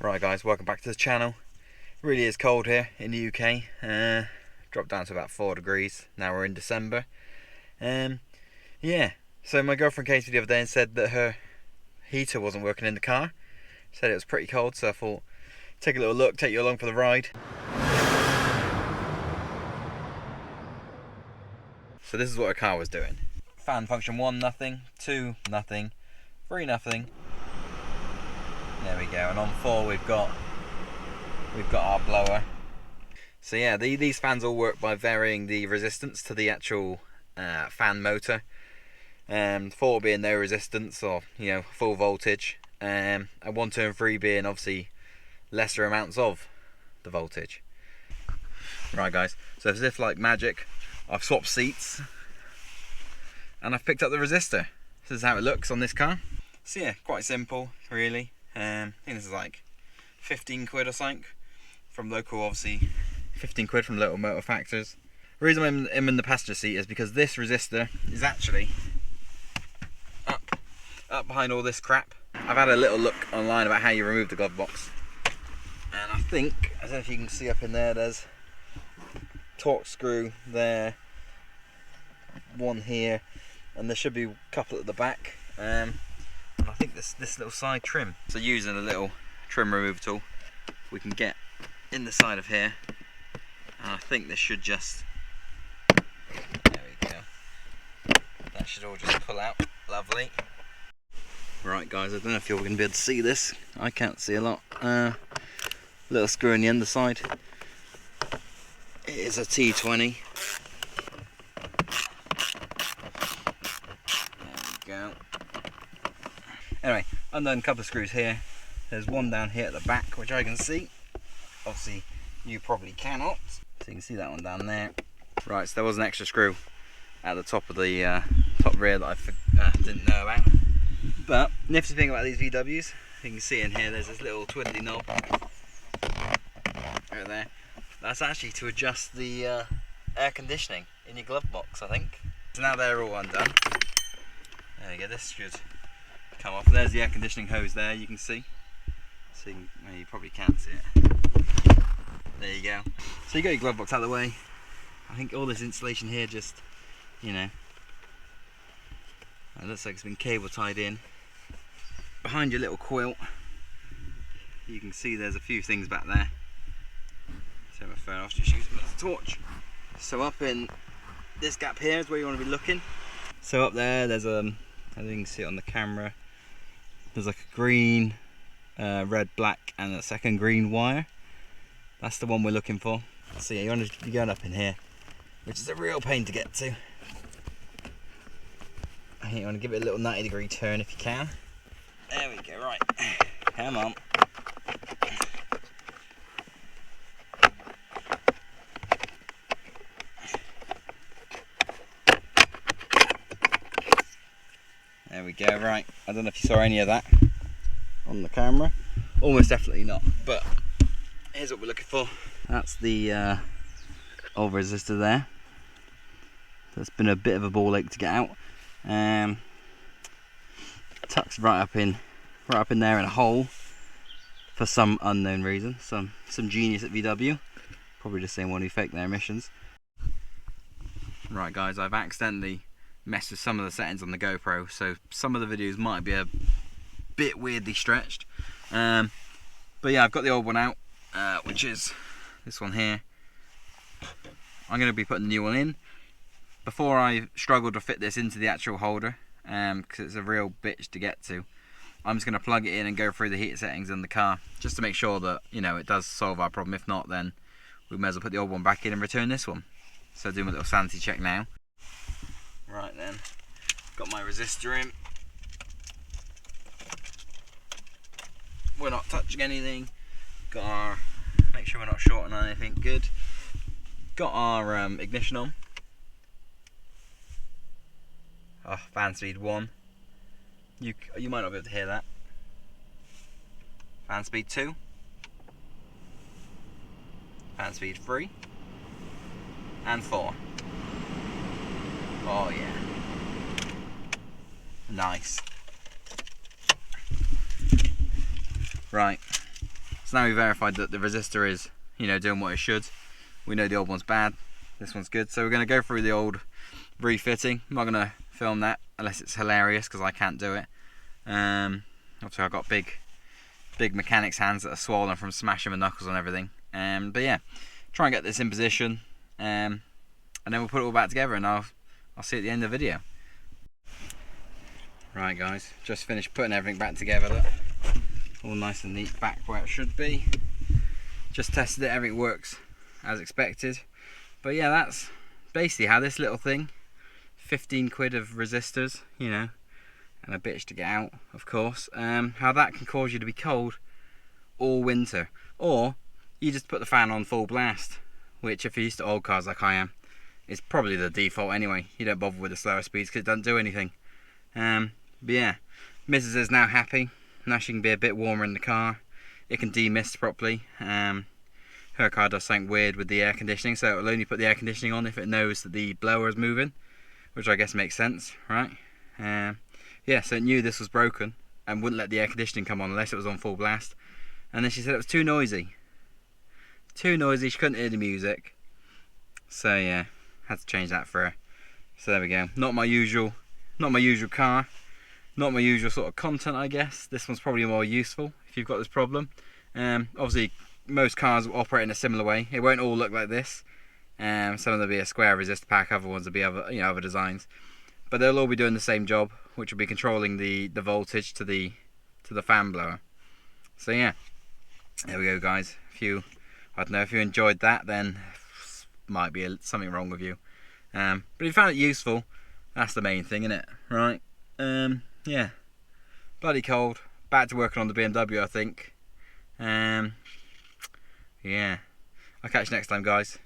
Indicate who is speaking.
Speaker 1: Right guys, welcome back to the channel. It really is cold here in the UK. Dropped down to about 4 degrees. Now we're in December. Yeah, so my girlfriend came to me the other day and said that her heater wasn't working in the car. Said it was pretty cold, so I thought take a little look, take you along for the ride. So this is what her car was doing. Fan function 1, nothing. 2, nothing. 3, nothing. There we go, and on 4 we've got our blower. So yeah, these fans all work by varying the resistance to the actual fan motor. 4 being no resistance, or full voltage, and 1, 2 and 3 being obviously lesser amounts of the voltage. Right guys, so as if like magic, I've swapped seats and I've picked up the resistor. This is how it looks on this car. So yeah, quite simple really. I think this is like 15 quid or something from local, obviously 15 quid from local motor factors. The reason I'm in the passenger seat is because this resistor is actually up behind all this crap. I've had a little look online about how you remove the glove box, and I think, I don't know if you can see up in there, there's torque screw there, one here, and there should be a couple at the back. And I think this little side trim. So using a little trim remove tool, we can get in the side of here, and I think this should just, there we go, that should all just pull out. Lovely. Right guys, I don't know if you're going to be able to see this. I can't see a lot. Little screw in the underside. It is a T20. There we go. Anyway, undone a couple of screws here. There's one down here at the back, which I can see. Obviously, you probably cannot. So you can see that one down there. Right, so there was an extra screw at the top of the top rear that I didn't know about. But nifty thing about these VWs, you can see in here, there's this little twiddly knob right there. That's actually to adjust the air conditioning in your glove box, I think. So now they're all undone. There you go. This should come off. There's the air conditioning hose there, you can see. So you probably can't see it. There you go. So you got your glove box out of the way. I think all this insulation here just, it looks like it's been cable tied in. Behind your little quilt, you can see there's a few things back there. So my phone off, just use it as a torch. So up in this gap here is where you want to be looking. So up there's I think you can see it on the camera. There's like a green, red, black, and a second green wire. That's the one we're looking for. So yeah, you want to be going up in here, which is a real pain to get to. I think you want to give it a little 90-degree turn if you can. There we go, right. Come on. There we go, right. I don't know if you saw any of that on the camera. Almost definitely not, but here's what we're looking for. That's the old resistor there. That's been a bit of a ball ache to get out. Tucks right up in there in a hole for some unknown reason. Some genius at VW, probably the same one who faked their emissions. Right guys, I've accidentally messed with some of the settings on the GoPro, so some of the videos might be a bit weirdly stretched. But yeah, I've got the old one out, which is this one here. I'm going to be putting the new one in. Before I struggled to fit this into the actual holder, because it's a real bitch to get to, I'm just going to plug it in and go through the heater settings in the car, just to make sure that, it does solve our problem. If not, then we may as well put the old one back in and return this one. So doing a little sanity check now. Right then, got my resistor in. We're not touching anything. Got our, make sure we're not shorting on anything, good. Got our ignition on. Oh, fan speed 1. You might not be able to hear that. Fan speed 2. Fan speed 3. And 4. Oh yeah. Nice. Right. So now we verified that the resistor is, you know, doing what it should. We know the old one's bad, this one's good. So we're going to go through the old refitting. I'm not going to film that unless it's hilarious, because I can't do it. Obviously I've got big mechanics hands that are swollen from smashing my knuckles on everything. But yeah, try and get this in position, and then we'll put it all back together, and I'll see you at the end of the video. Right guys, just finished putting everything back together. Look, all nice and neat back where it should be. Just tested it, everything works as expected. But yeah, that's basically how this little thing, 15 quid of resistors, you know, and a bitch to get out, of course, how that can cause you to be cold all winter. Or you just put the fan on full blast, which if you're used to old cars like I am, is probably the default anyway. You don't bother with the slower speeds because it doesn't do anything. But yeah, Mrs. is now happy. Now she can be a bit warmer in the car. It can demist properly. Her car does something weird with the air conditioning, so it'll only put the air conditioning on if it knows that the blower is moving, which I guess makes sense, right? Yeah, so it knew this was broken and wouldn't let the air conditioning come on unless it was on full blast. And then she said it was too noisy. Too noisy, she couldn't hear the music. So yeah, had to change that for her. So there we go. Not my usual car. Not my usual sort of content, I guess. This one's probably more useful if you've got this problem. Obviously, most cars will operate in a similar way. It won't all look like this. Some of them will be a square resistor pack, other ones will be other, other designs. But they'll all be doing the same job, which will be controlling the voltage to the fan blower. So yeah, there we go, guys. I don't know if you enjoyed that, then might be something wrong with you. But if you found it useful, that's the main thing, isn't it? Right? Yeah. Bloody cold. Back to working on the BMW, I think. Yeah. I'll catch you next time, guys.